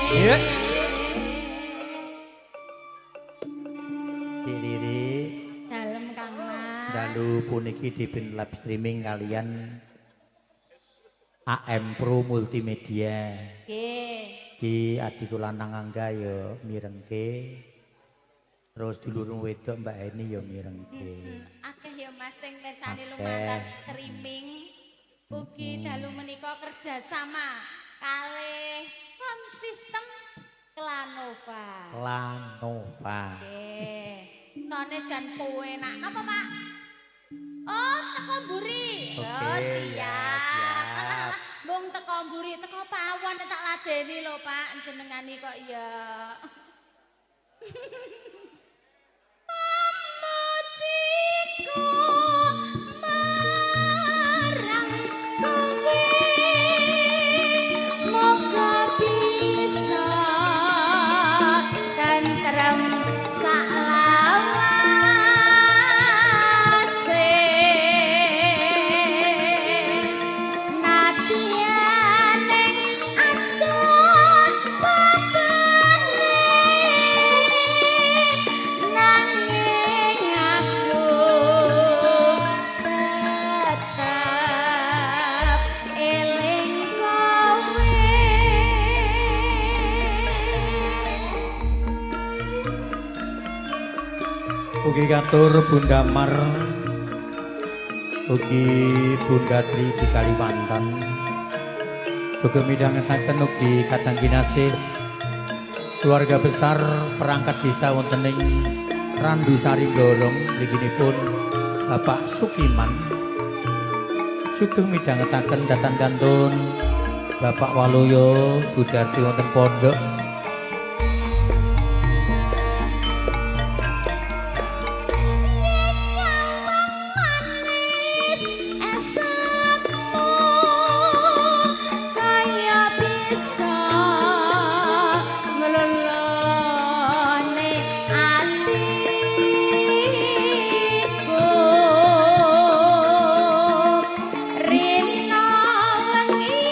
Iya. Diri Dalem Kang Mas. dalu puniki dipin live streaming kalian AM Pro Multimedia. Nggih. Di adiku lanang Angga ya mirengke. Terus dulur wedok Mbak Eni ya mirengke. Akeh ya Mas sing mirsani lumantar streaming. Ugi dalu menika kerja sama kalih konsistem Klanova. Klanova. Nggih. Tone jan penak napa Pak? Oh, teko mburi. Oke, Oh, ya, siap. Mung teko mburi, teko pawon tak ladeni lho Pak, jenengani kok ya. Memujiku marang kowe, moga bisa tentrem saklawase. Nadyan ning atur babane, nanging aku tetap eling kowe. Ugi katur Bunda Mar, ugi Bunda Tri di Kalimantan. Juga midhangetaken ugi kadang kinasih keluarga besar perangkat desa wonten ing Randu Sari Glorong mliginipun Bapak Sukiman. Sugeng midhangetaken datan kantun Bapak Waluyo Budarti wonten pondok. Manis esapmu kaya bisa ngelolone atiku. Rina wengi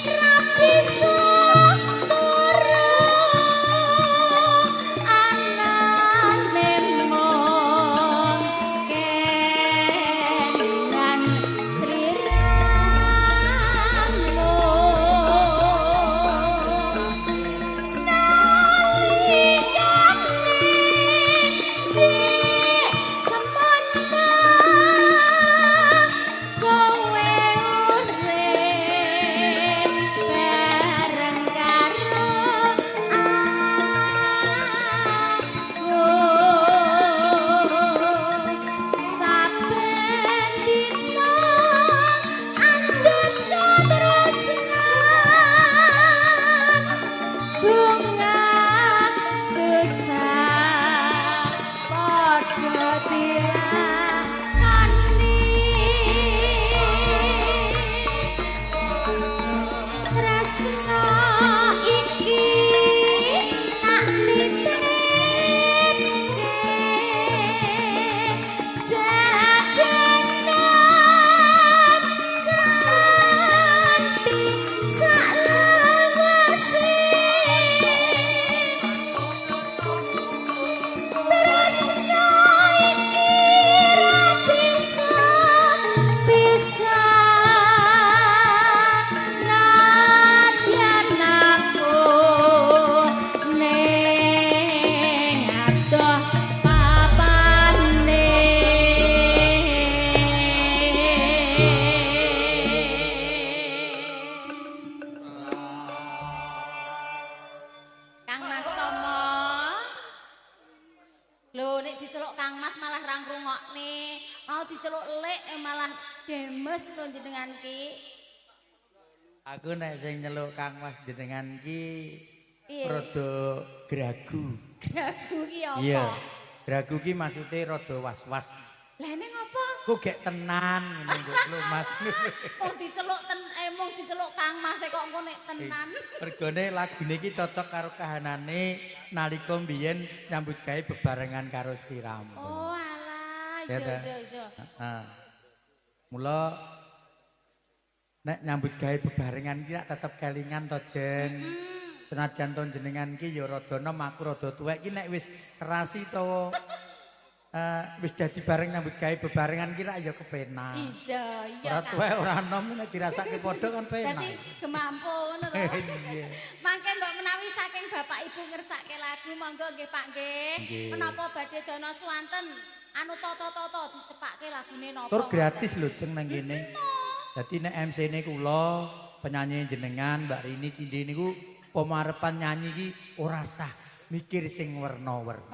ra bisa turu, anane mung kelingan sliramu. Kowe urip bareng karo aku, saben dina andhut tresnan, bunga susah padha dilakoni. Tresna iki tak titipke jaganan kanthi saklawase. Tresna iki ra bisa nadyan aku ning adoh papane. Kang Mas Tomo, lho nek diceluk Kang Mas malah ra ngrungokne. Mau diceluk Lek malah demes lho jenengan ki. Aku nek sing nyeluk Kang Mas jenengan ki Piye? rada gragu. Gragu ki apa? Iya. Gragu ki maksude rada was-was. Lah ning apa? Ku gek tenan ngene lho Mas. Mung diceluk Kang Mas kok engko nek tenan. Mergone lagune iki cocok karo kahanane nalika mbiyen nyambut gawe bebarengan karo sliramu. Oh alah, Ya, dah. iya. Heeh. Mula nek nyambut gawe bebarengan iki tetep kelingan to, Jen. Senajan to jenengan ki ya rada nom aku rada tuwek ki nek wis kerasi to wis dadi bareng nyambut gawe bebarengan ki rak ya kepenak. Iya, iya. Ora tuwek ora nom nek dirasake padha kan penak. Dadi gemampu ngono to. Iya. Mangke mbok menawi saking Bapak Ibu ngersake lagu monggo nggih Pak nggih. Menapa badhe dono swanten anu toto-toto dicepake lagune napa? Tur gratis lho jeng nang kene. Dadi nek MC-ne kula, penyanyi jenengan Mbak Rini Cindi niku pemarepan nyanyi iki ora sah mikir sing werna-werna.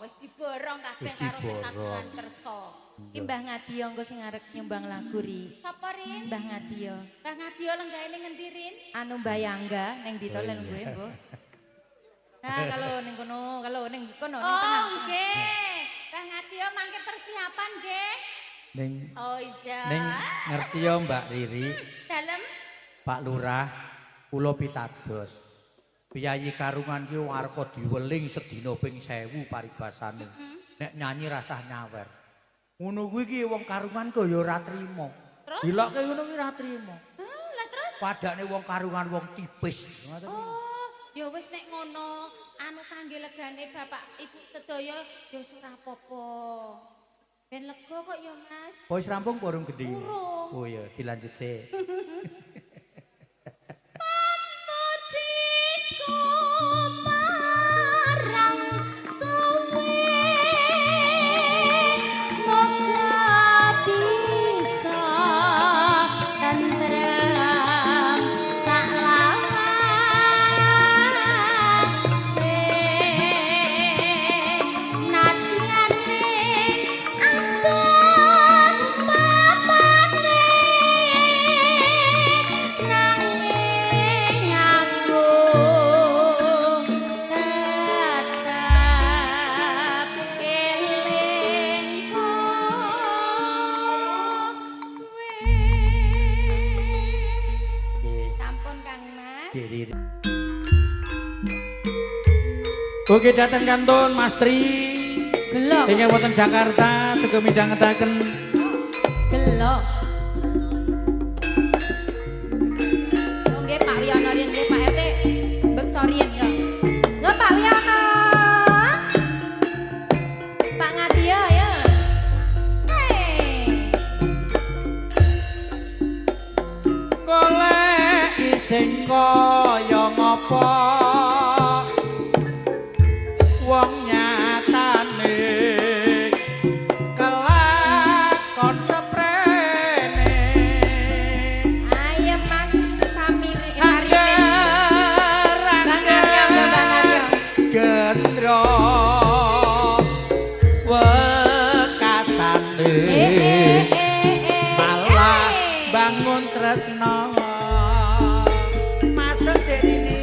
Wis diborong kabeh Wis karo sing diborong. kagungan kersa. Ki Mbah Ngadya engko sing arep nyumbang lagu ri. Sapa Rin? Mbah Ngadya. Mbah Ngadya lenggaene ngendi Rin? Anu Mbah Yangga ning ditolen gue, Mbah. Nah, kalau ning kono, ning Oh, tengah. nggih. Mbah Ngadya mangke persiapan nggih. Ning Oh iya. ning ngerti ya Mbak Riri, Dalem Pak Lurah, kula pitados. Piyayi karungan ki wong arep diweling sedina ping 1000 paribasane. Nek nyanyi rasah nyawer. Ngono kuwi ki wong karungan kok ya ora trima. Terus? Dilokke ngono kuwi ora trima. lah terus? Padane wong karungan wong tipis. Oh, ya wis nek ngono, anu kangge legane Bapak Ibu sedaya ya ora apa-apa. Ben lega kok ya, Mas. Oh, wis rampung porong gedhe. Urung. Oh iya, dilanjut sih. Mujiku marang kowe moga bisa tentrem saklawase nadyane atur papane nanging aku tetap eling kowe. Sampun Kang Mas. Diri. Oke datang kantun Mas Tri. Gelok, Ingkang wonten Jakarta sugeng midhangetaken gelok. Oh nggih Pak Wiono riyen nggih Pak RT. Beksa riyen ya. Nggih Pak Wiono. Pak Ngadya ya. Hei. golek sing kaya ngapa wong nyatane kelakon seprene Ayo Mas Samir Karime. Bang Arya, Bang Arya. gendro wekasane malah bangun tresno masuk derine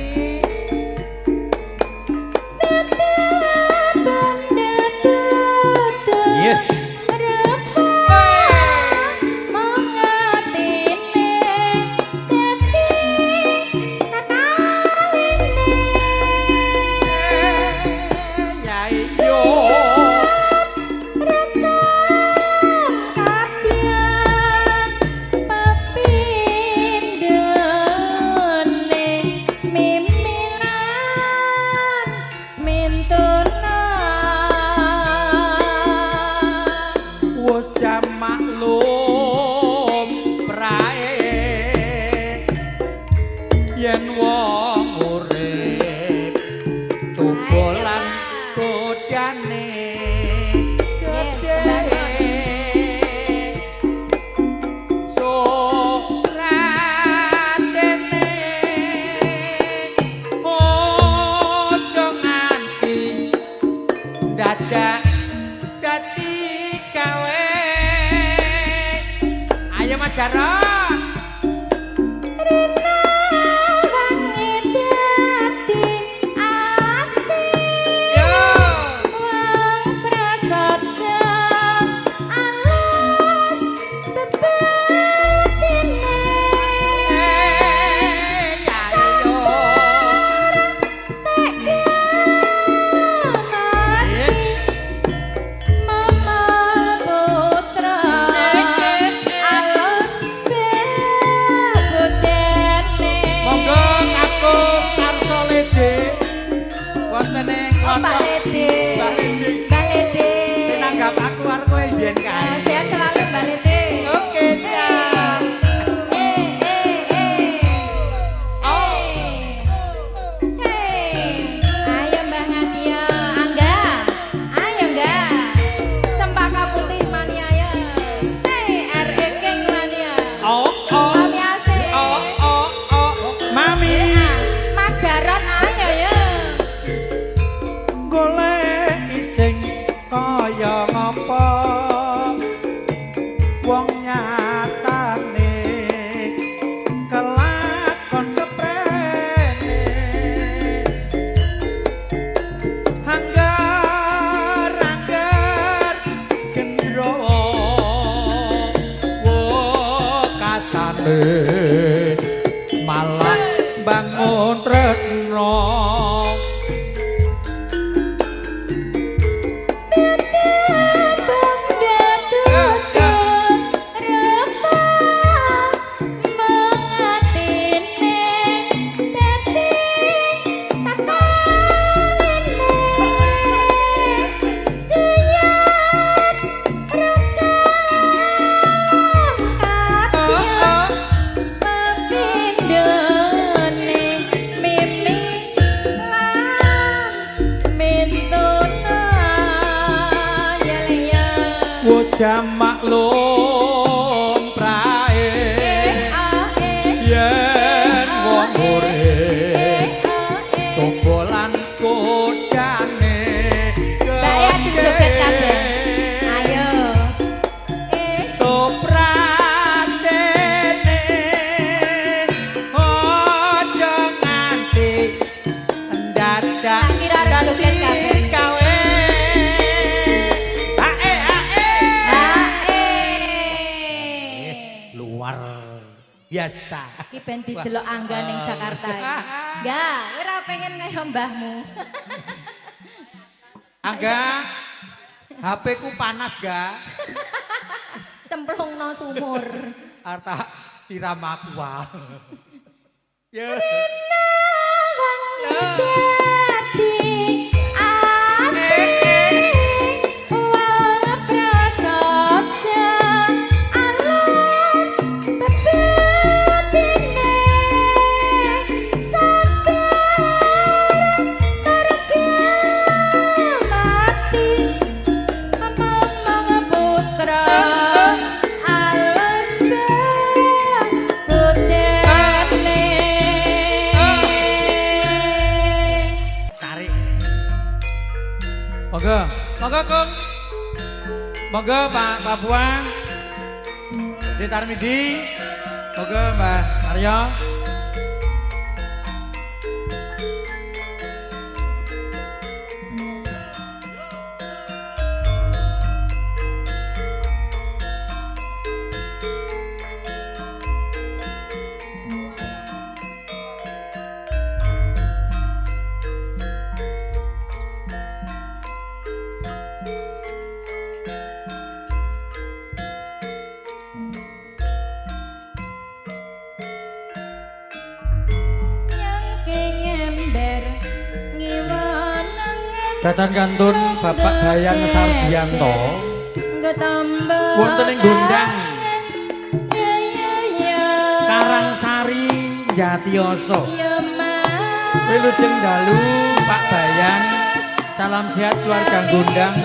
iya ya iyo wis jam maklum prae yen wong urip coba lan godane gedhe suratene mojo nganti dadak dadi gawe ayo Mas Jarot Pak Lede. Mbak Lede. Mbak Lede. Nanggap aku karo kowe mbiyen kae. Sehat selalu Mbak Lede. Oke, siap. Ayo Mbah Nadia, Angga. Ayo Angga. Cempaka Putih mania ya. RE King mania. Mami Asih. Mami. Mas Jarot ayo ya. Golek sing kaya ngapa wong nyatane kelakon seprene anggar gendro kasane malah bangun tresno Wujam maklum prae yen wong urip tombolan kodane Mbak ya joget kabeh. Ayo. Sopratene ojo nganti dadak Tak kira ada joget kabeh. kawe luar biasa. Iki ben didelok Angga ning Jakarta. Enggak, ora pengen kaya mbahmu. Angga, HP ku panas ga? Cemplungno sumur. Arta tiram aku wae. Ya. Monggo Kung. Monggo Pak Buang. Di Tarmidi. Monggo Mbak Aryo. Datan kantun Bapak Bayan Sardianto wonten ing Gondang Karangsari Jatiyoso. Wilujeng dalu Pak Bayan, salam sehat keluarga Gondang.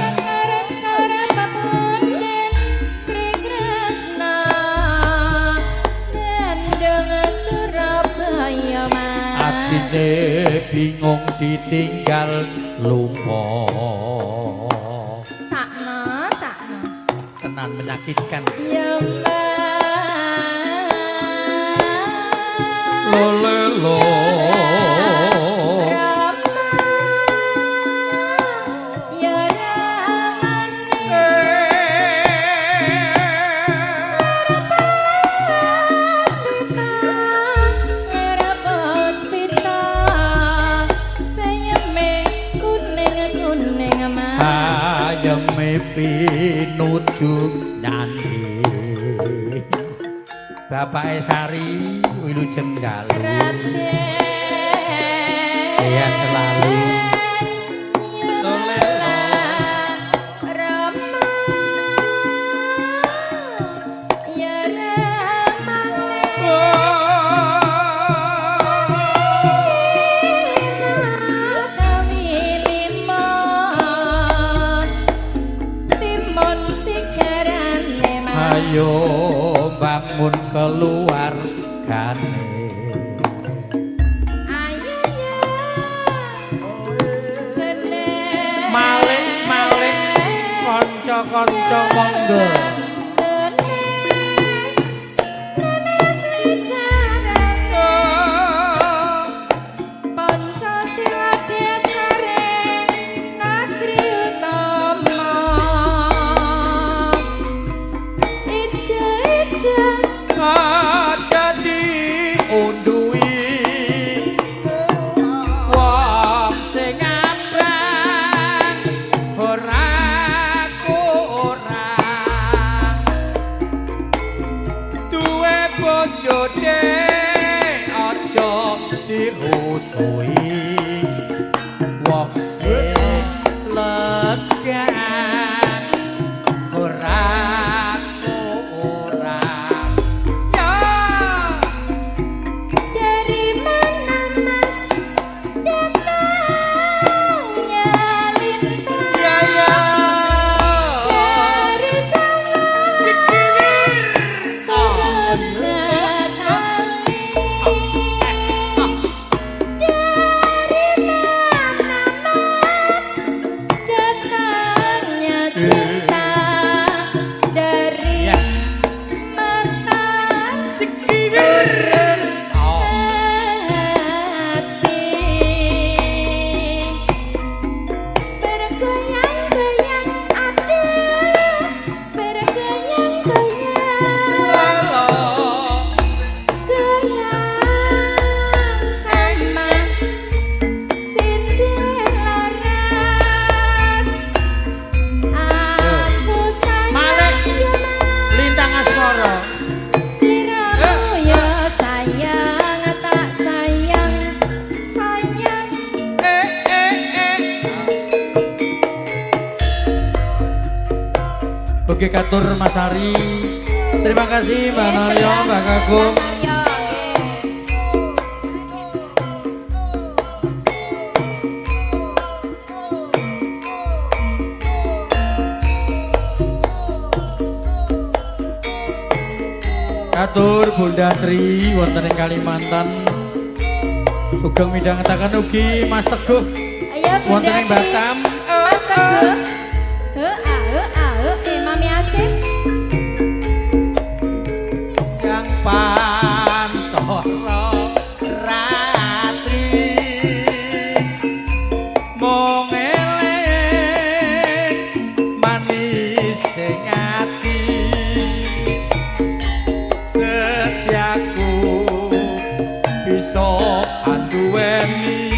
Atine bingung ditinggal lunga. Sakno. Tenan menyakitkan. Ya Lolelo. Pinuju nyanyi Bapak Sari Wilujeng dalu sehat selalu ayo bangun keluargane ayo ya malih kanca-kanca monggo Oke katur Mas Ari. Terima kasih Mbak Naryo, Mbak Kagum. Katur Bunda Tri wonten ing Kalimantan. Sugeng midhangetaken ugi Mas Teguh. Ayo Bunda wonten ing Batam. Mas Teguh. Mami Asih yang pantoro ratri mung eling manis sing ati setiaku bisa anduweni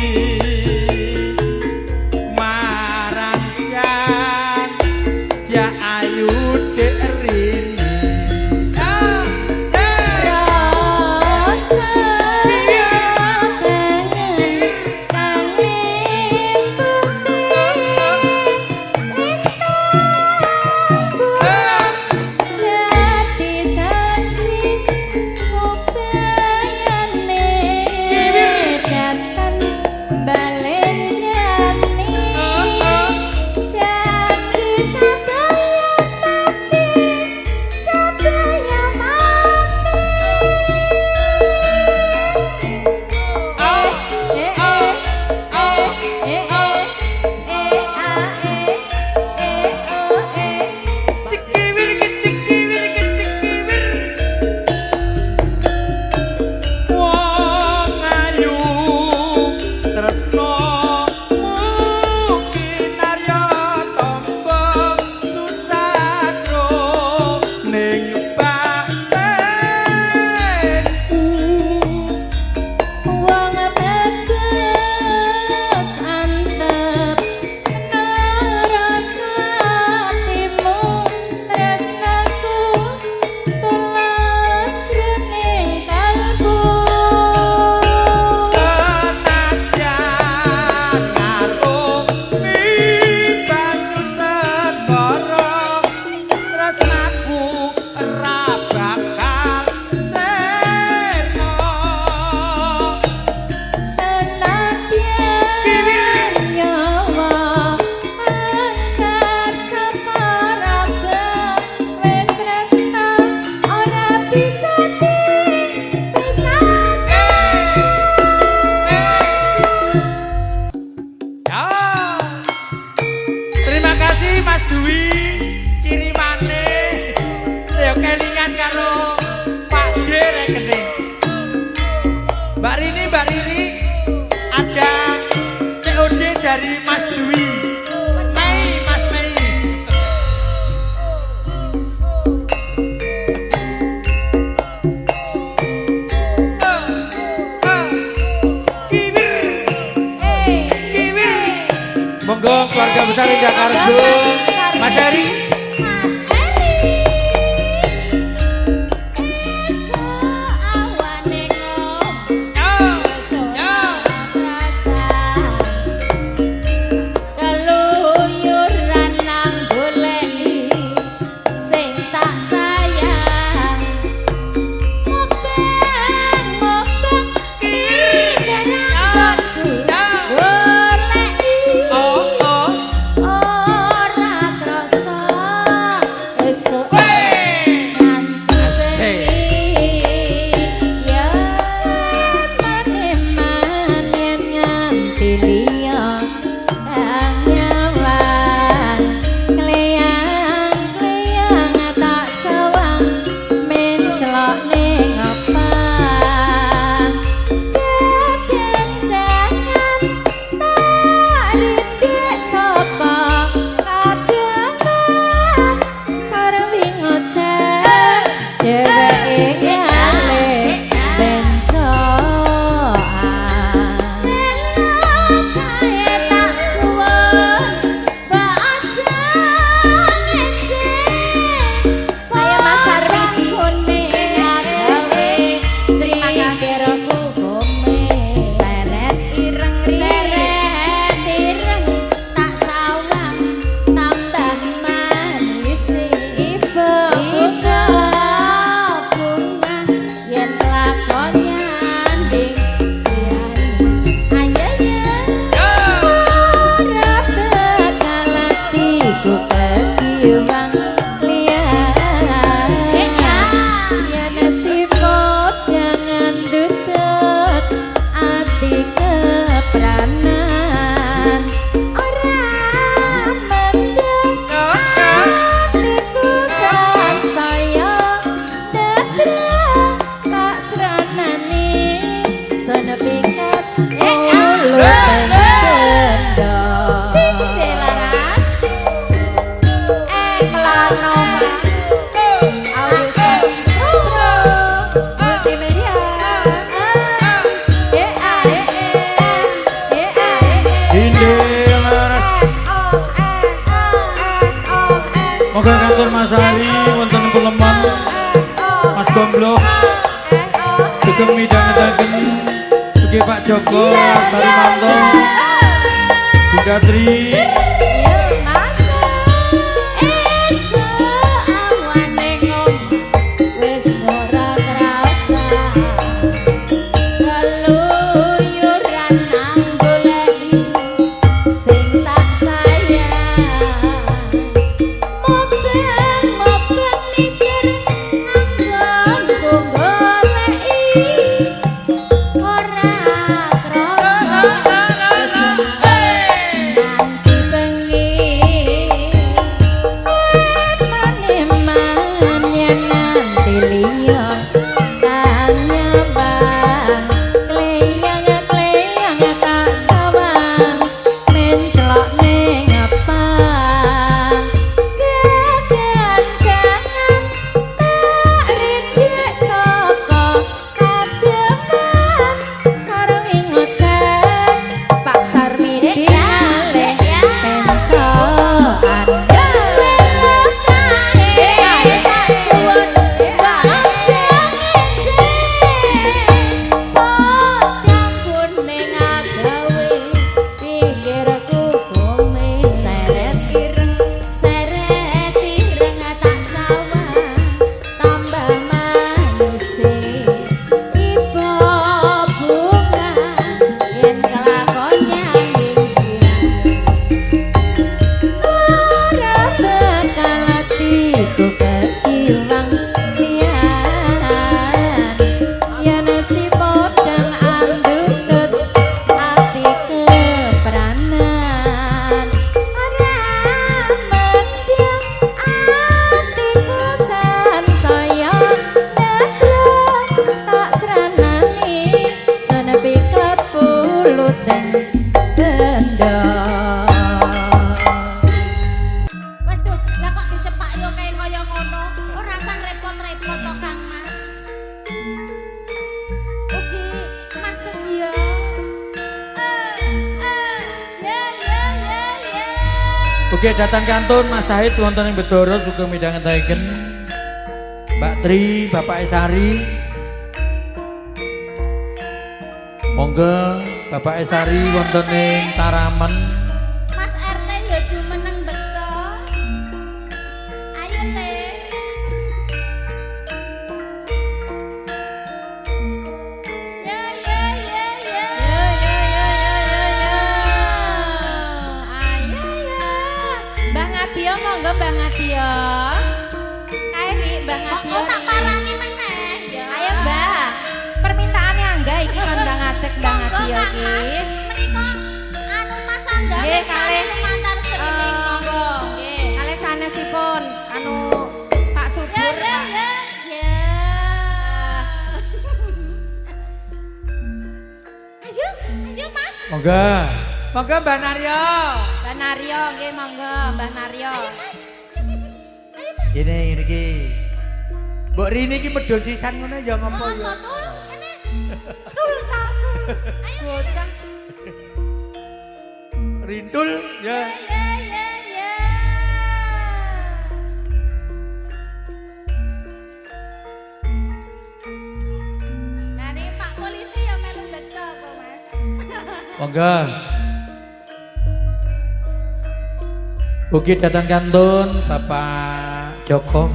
Ada COD dari Mas Dwi. Mei, Mas Mei. Monggo keluarga besar Jakarta, Mas Heri. Moga kantor Mas Hari wonten Peleman, Mas Gombloh, sugeng midhangetaken ugi Pak Joko, Mas Harimanto, Bunda Tri. Pikat puluh Oke, datang kantun Mas Sahid wonten ing Bedoro sugeng midhangetaken Mbak Tri, Bapak Esari. Monggo Bapak Esari wonten ing Taramen. Mas RT ya jumeneng beksa. Ayo Le. Ya ya ya ya. Ayo ya. Mbak Ngadio monggo Mbak Ngadio. Kairi Mbak Ngadio. Oh tak parani meneh ya. Ayo Mbak. Permintaannya angga iki kon Mbak Ngatek Mbak Ngadio iki. Menika anu Mas Angga Nggih, kalih. lumantar streaming monggo. Nggih. Kalih sanesipun anu Pak Subur. Ya. Ayo Mas. Monggo. Monggo Mbak Naryo. Mbak Naryo nggih monggo Mbak Naryo. Ayo Mas. Ayo Mas. Gini iki. Mbok Rini iki medhot sisan ngono ya ngopo Oh, ya. tul. Kene. Tul ta. Ayo Bocah. Rintul ya. Ya. Nah, ini Pak Polisi ya melu beksa apa, Mas? Monggo. Ugi datang kantun Bapak Joko.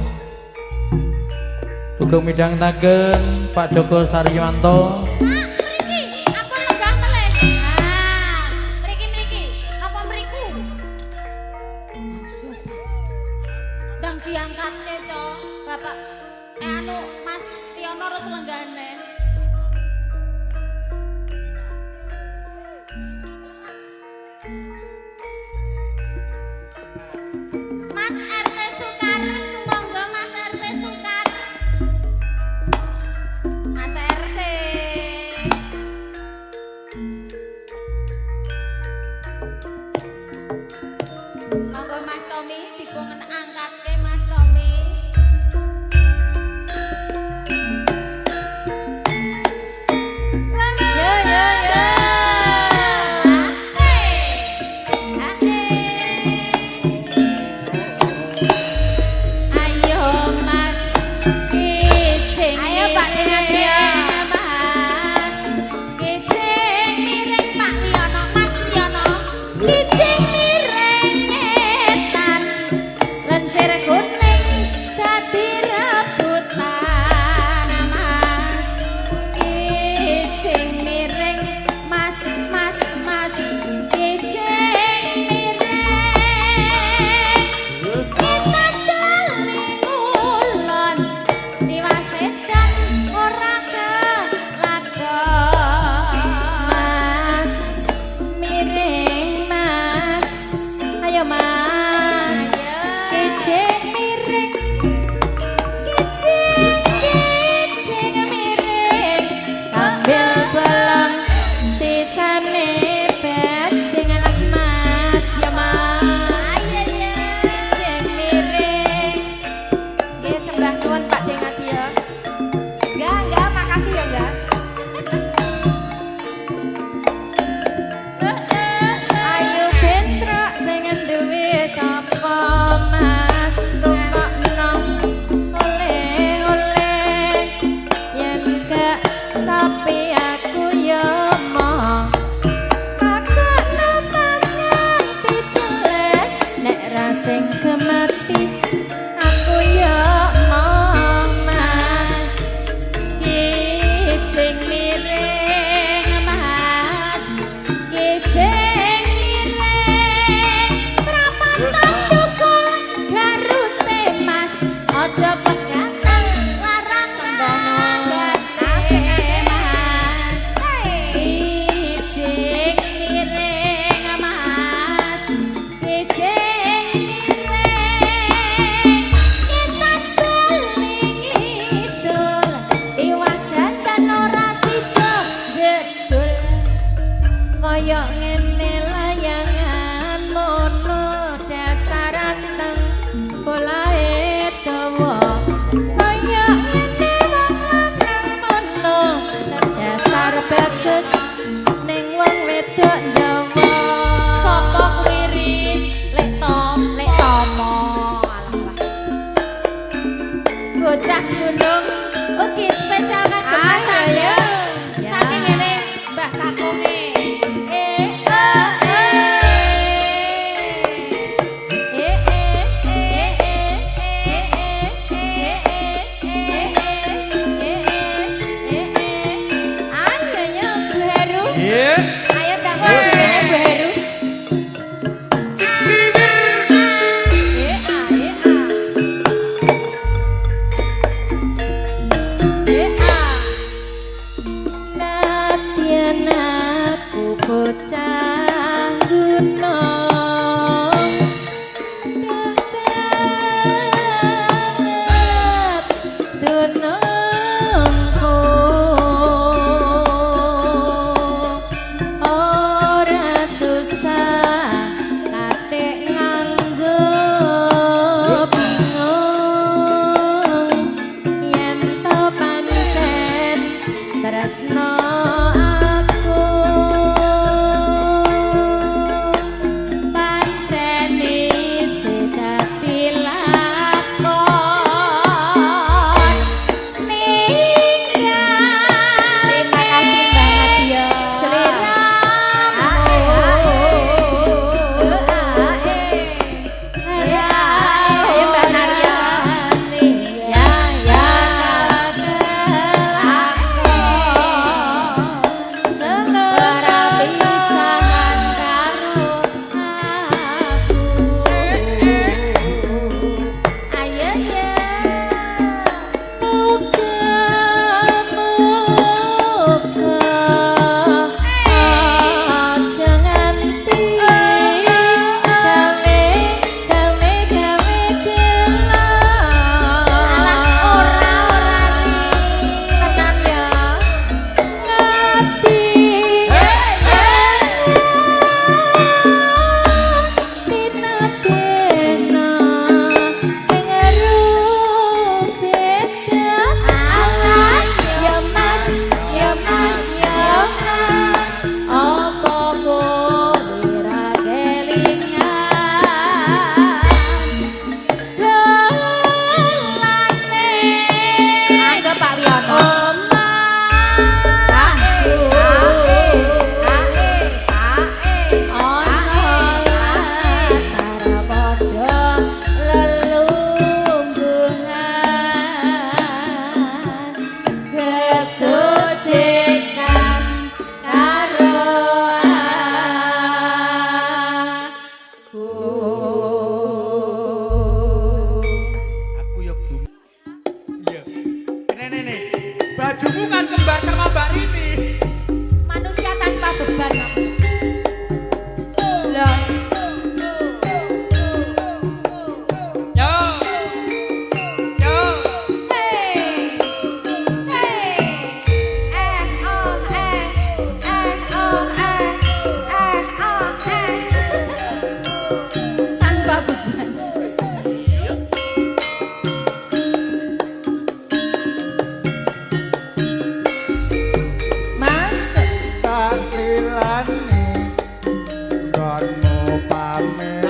Sugeng midhangetaken Pak Joko Saryanto. Pak, mriki, ampun lenggah meleh. Nah, mriki. Napa mriku? Ndang diangkatke, Cok. Bapak anu Mas Tiono terus lenggane. Mas RT Sukar, monggo Mas RT Sukar. Mas RT. Monggo Mas Tommy dipun angkatke Mas Tommy. Ya. Ayo Mas kicing. Ayo, Pak Ngadio. Mas kicing miring Pak Wiono, Mas Wiono. Kicing miring ngetan. Lencir kuning dadi rebutan Mas. Kicing miring Mas kicing miring. Kita daling ulon diwasedan ora kelakon. Mas miring Mas. Ayo Mas. Kicing miring. Kicing miring. Ambil bolong sisane bajing anak Mas. Ya Mas. Kicing miring. Nggih sembah nuwun Pak Deng Ngadio. Enggak, makasih ya enggak. Ayo bentrok sing duwe sapa Mas tukokno oleh-oleh yen gak sapi aku ya mau takokno Mas nganti jelek nek ra sing kemati aku ya mau Mas. Kicing miring Mas, kicing miring. Prapatan tukul garute Mas, aja pegatan larang gate Mas. Kicing miring Mas, kicing miring. Kita deling idul, tiwas dandan ora sida jedul. Kaya ngene layangan mono dasar anteng polahe dawa. Kaya ngene wong lanang mono dasar bagus ning wong wedok Jawa. Sapa kuwi Rin? Lek to Nggih. Ayo ndang bojone Bu Heru. Bajumu kan kembar sama Mbak Rini. Manusia tanpa beban. Los. Yo. Yo. Hey. Hey. Tanpa beban.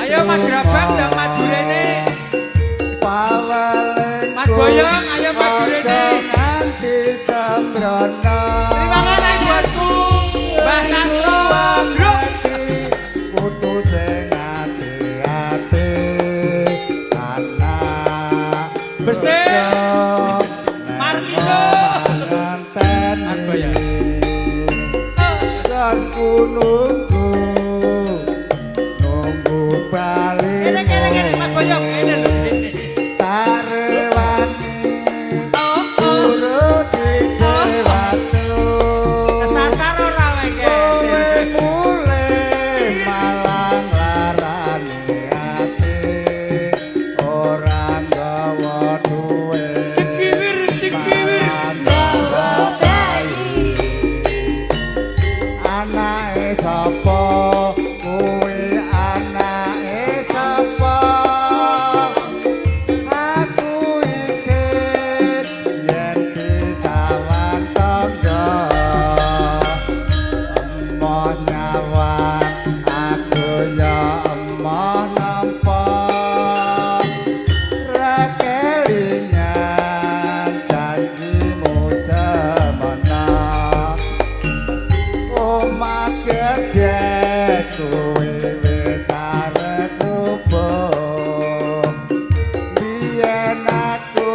Ayo Mas Grabang dan Mas Jurene. Mas Boyong, ayo Mas Jurene. Terima kasih bosku. Mbak Sastro Grup. Bersih. Markiso. Mas Boyong. Kene Mas Boyong, kene lho kene. Kesasar ora wae kene. Cikiwir. Anake sapa kuwi anake sapa aku isin yen disawan tangga emoh nyawan aku ya emoh nampa rakelingan janjimu semana omah gede kuwi wis arep rubuh biyen aku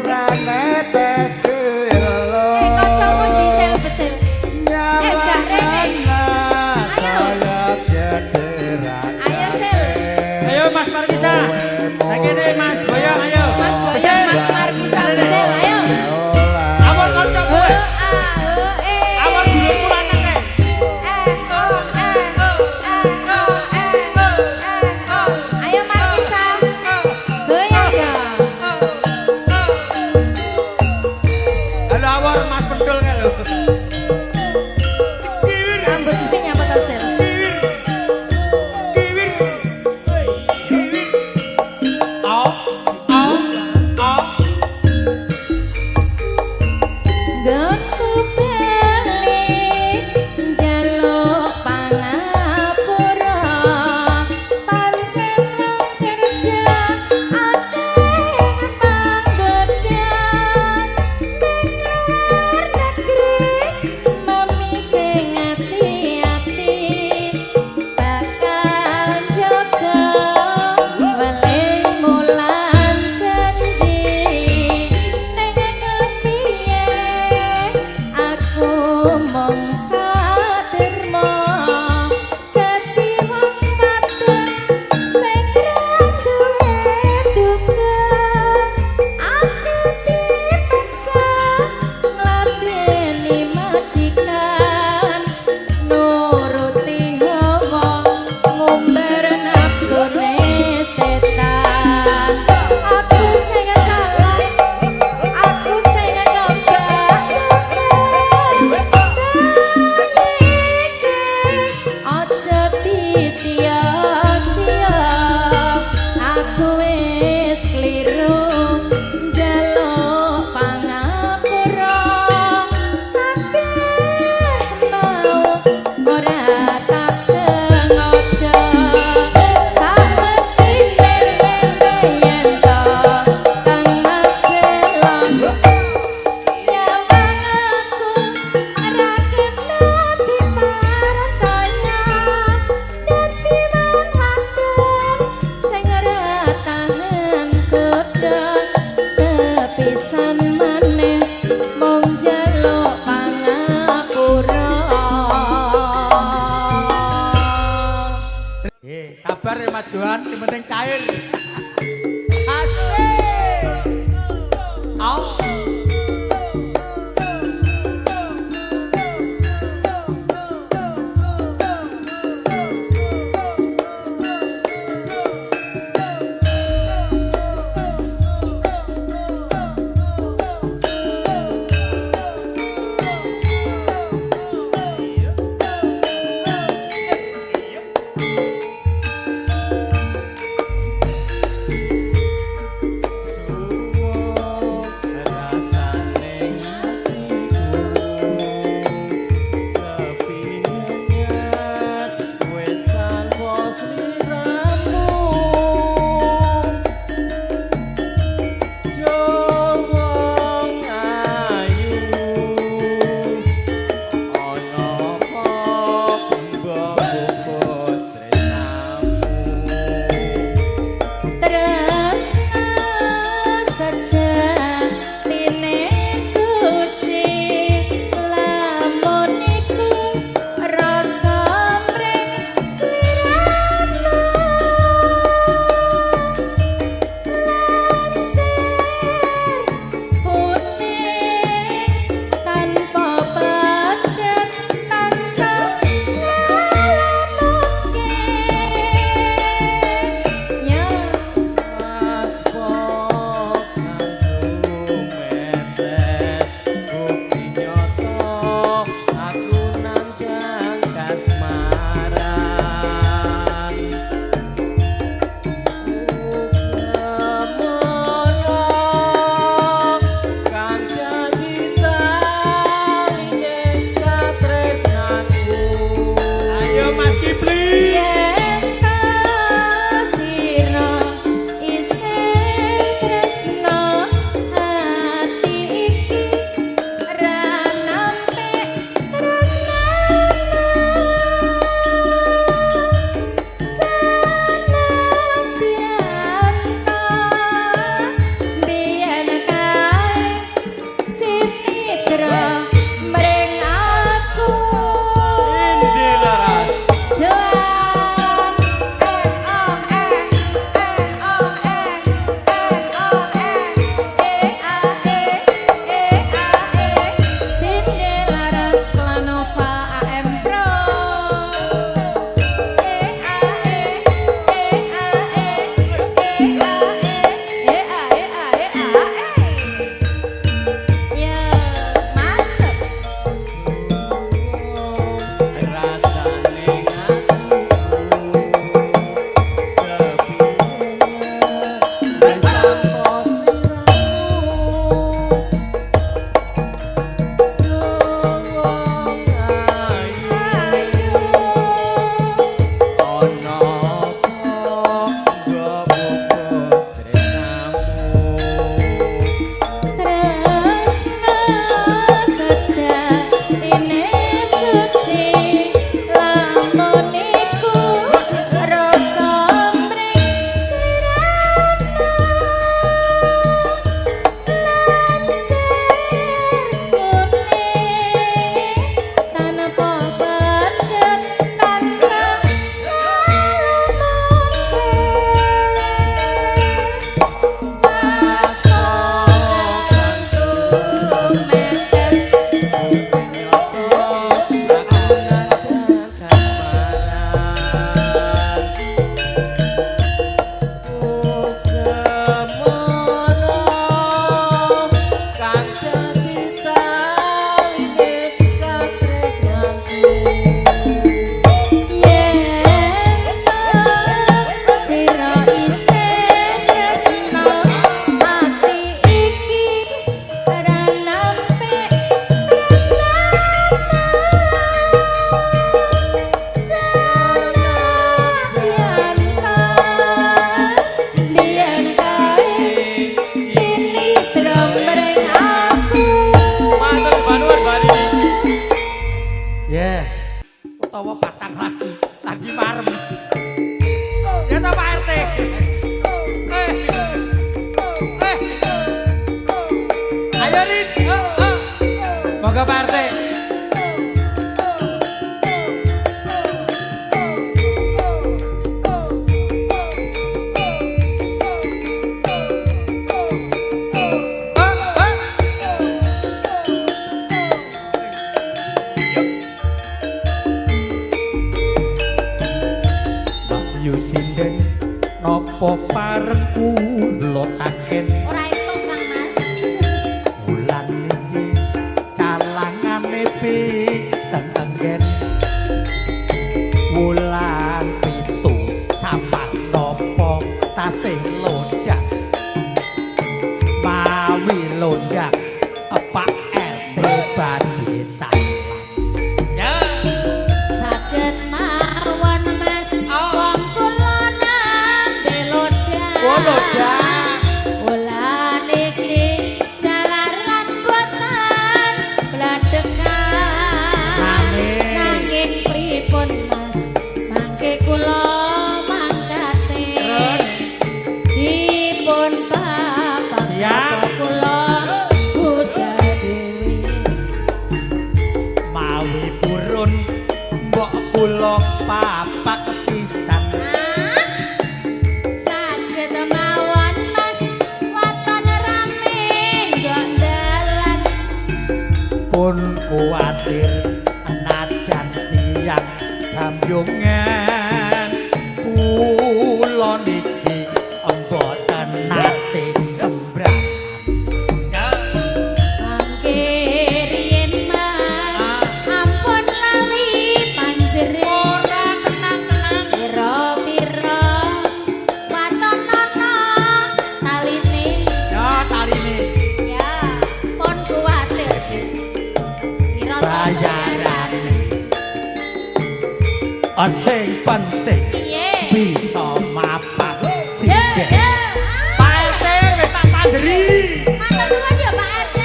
ra netes Kancamu dilo disel besil. nyawa Ayo Mas Markisa. Nah kene Mas Boyong ayo. Mas Boyong, Mas Markisa, ayo. Awon kanca kowe. Awon dulurku lanang kae. Ayo Markisa. Goyang ya. Halo awon Mas Pendul kae lho. Rambutnya nyapa to, Sel? Gonku balik njaluk pangapura pancen wong kerja akeh panggodan ning negeri mami sing ati-ati bakal jaga weling mulan janji ning kepiye aku mung saderma dadi wong wadon sing ra duwe duka aku dipaksa ngladeni majikan nuruti hawa ngumbar nafsune setan aku sing salah aku sing nyoba aja disia-sia aku wis kliru njaluk pangapura tapi mau ora tak sengaja samestine yen to kang mas belong nyawang aku rakit nanti parasanya dadi wong wadon sing ora tahan godhon sepisan maneh mung njaluk pangapura. Sabar ya Mas Johan, yang penting cair. Asik. Au. utawa patang lagu lagi marem. Ya ta Pak RT. Ayo Rin. Monggo Pak RT. Nopo pareng kula taken Ora entuk Kang Mas. wulan iki calangane pinten enggen wulan pitu sampat nopo tasih lonjak mawi lonjak Pak RT badhe calang ya Saged mawon Mas. Wong kula nambe lodang. lodang Wulan iki jalaran boten bladhengan. Nanging pripun Mas? Mangke kula mangkate. Dipun papak Siap. kula budal dewi. mawi purun mbok kula papak sisan Saged mawon Mas, waton rame gondalan. pun kuwatir najan tiyang gamyongan kula niki mboten nate sembrang Mangke riyen Mas, ampun lali panjenengan. ora tenang-tenang Pira-pira waton ana taline. ya taline Ya, pun kuwatir. Pira bayarane sing penting piye? bisa mapak Ya, sinden ya. Pak RT wis tak panderi Matur nuwun ya Pak RT.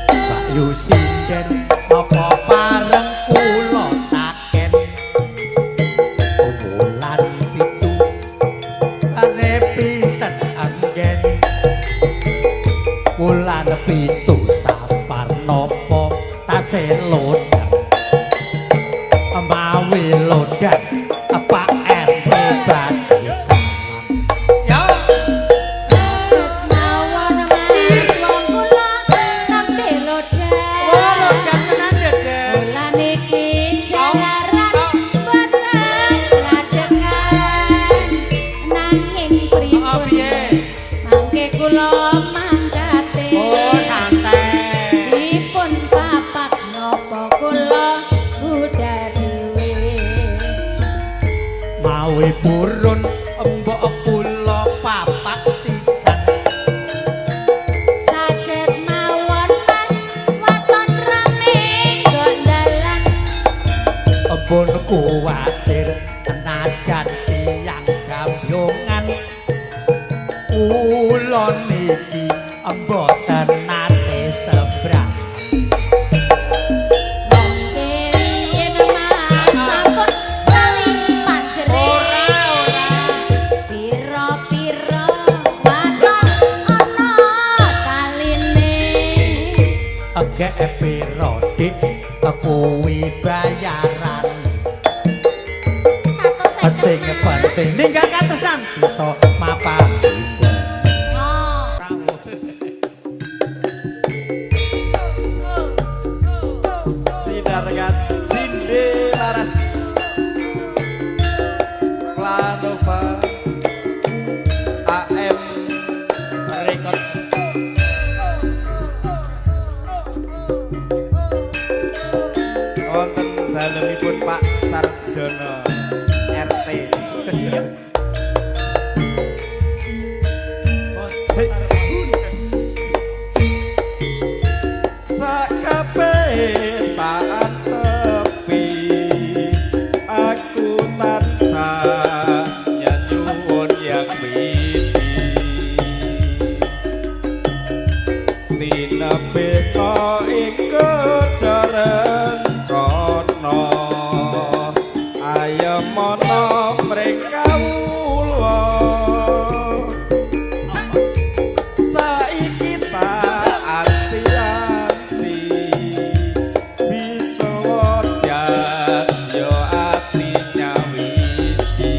Pak Yusinden apa pareng kula taken wulan pitu ane pinten anggen wulan pitu sapar nopo tasih lodang mawi lodang Pak RT badhe calang ya Saged mawon Mas, wong kula nembe lodang. lodang tenan ya Jen Wulan iki jalaran boten bladhengan. Nanging pripun piye mangke kula mangkate. oh santai Dipun papak napa kula budal dhewe. mawi purun mbok kula papak sisan Saged mawon Mas, waton rame gondalan. pun kuwatir najan tiyang gamyongan kula niki mboten nate sebrang Mangke riyen Mas, sampun lali panjenengan. Pira-pira waton ana taline. agek pira dik kuwi bayaran sing penting ninggal katesan bisa mapak sinden Oh, Sinargan Sinde Laras Planova AM Record wonten dalemipun Pak Sarjono RT. Oh, hei. Sakabeh tak tepi aku tansah nyuwun yang widi tinebeta ing kedaren kono ayemana mring kawula saiki tak ati-ati bisa wajah yo ati nyawiji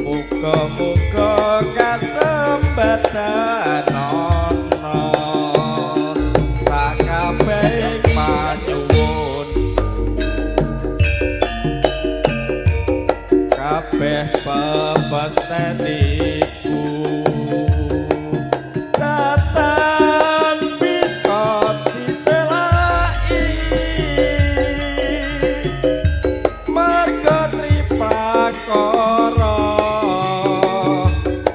muga-muga kasembatan ana sakabeh panyuwun kabeh pepesteniku datan bisa diselaki marga tripakara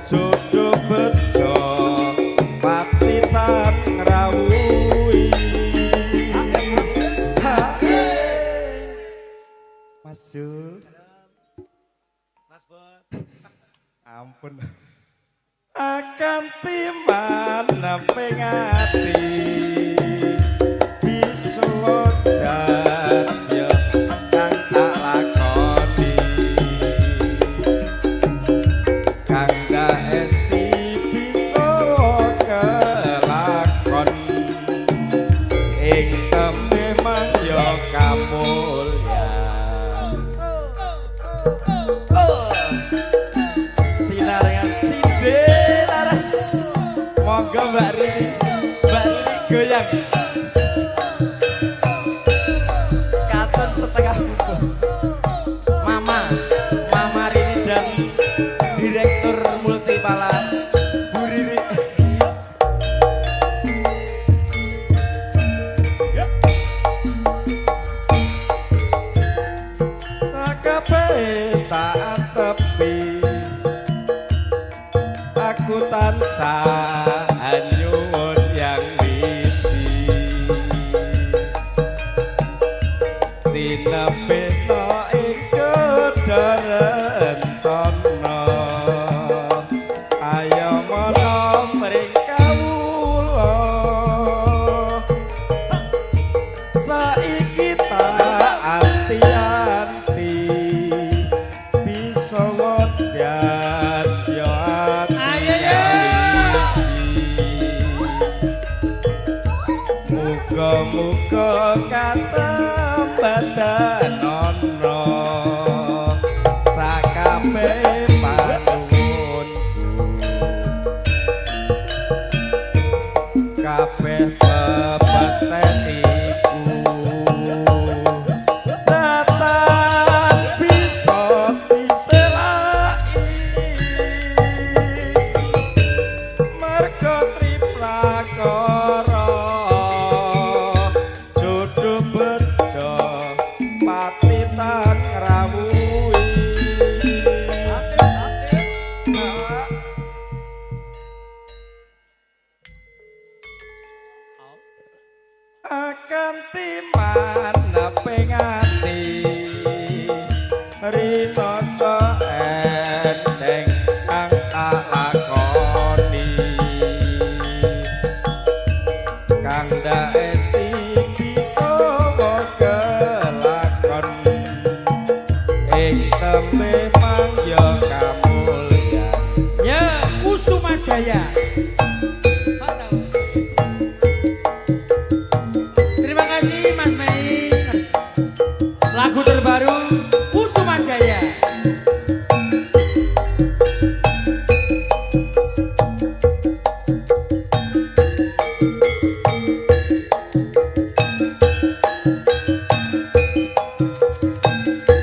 jodoh bejo patitan ngrawuhi Mas Jo Mas Bos ampun akan timan nemping ati bisudan yo kang tak lakoni kang dak esti bisa kelakon ing tembe yo kamulyan sinarengan cinde laras monggo Mbak Rini goyang katon setengah buku Mama Rini dan Direktur Multipala Bu Riri sakabeh tak tepi aku tansah nyuwun yang widi tinebeta ing kedaren sono ayo mana mring kawula saiki tak ati-ati bisa wadian yo muga-muga kasembatan ana sakabeh panuwunku kabeh pepesteniku datan bisa diselaki marga tripakara jodoh bejo patitan ngrawuhi akan timan neping ati rinoso endeng kang tak lakoni kang dak esti bisa kelakon ing tembe mangya kamulyan ya Kusuma Jaya. Terima kasih Mas Mei. Lagu terbaru Kusuma Jaya.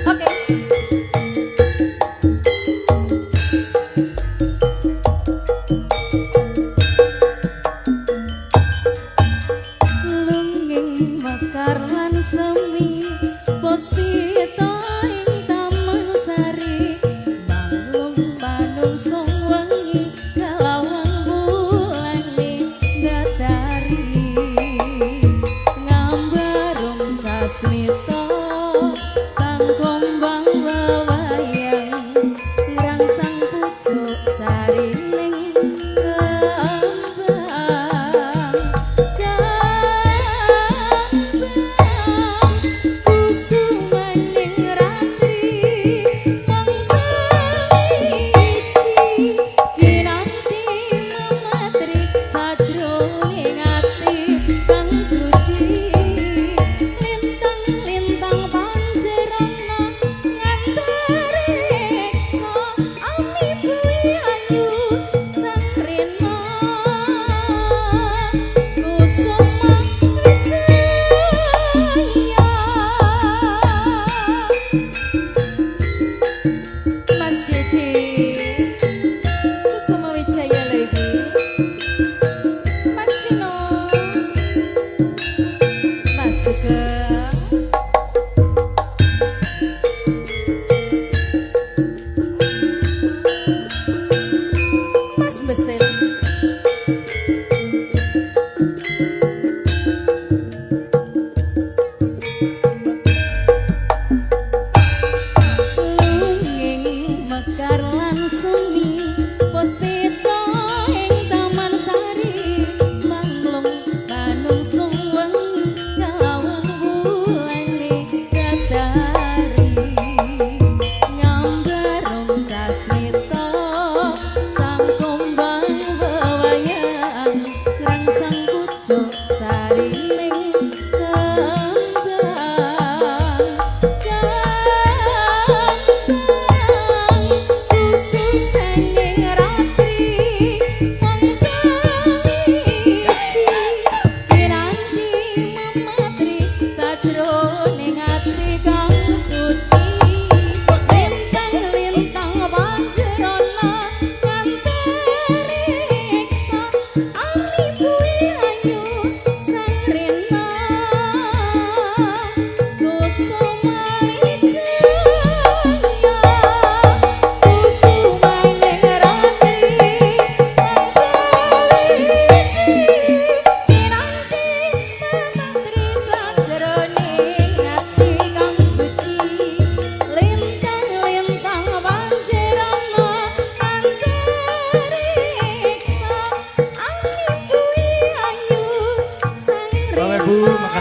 Oke.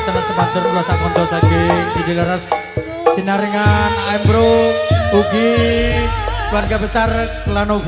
mangaten semanten kula sak kanca saking Sidi Leres sinaringan Ambro ugi keluarga besar Klanova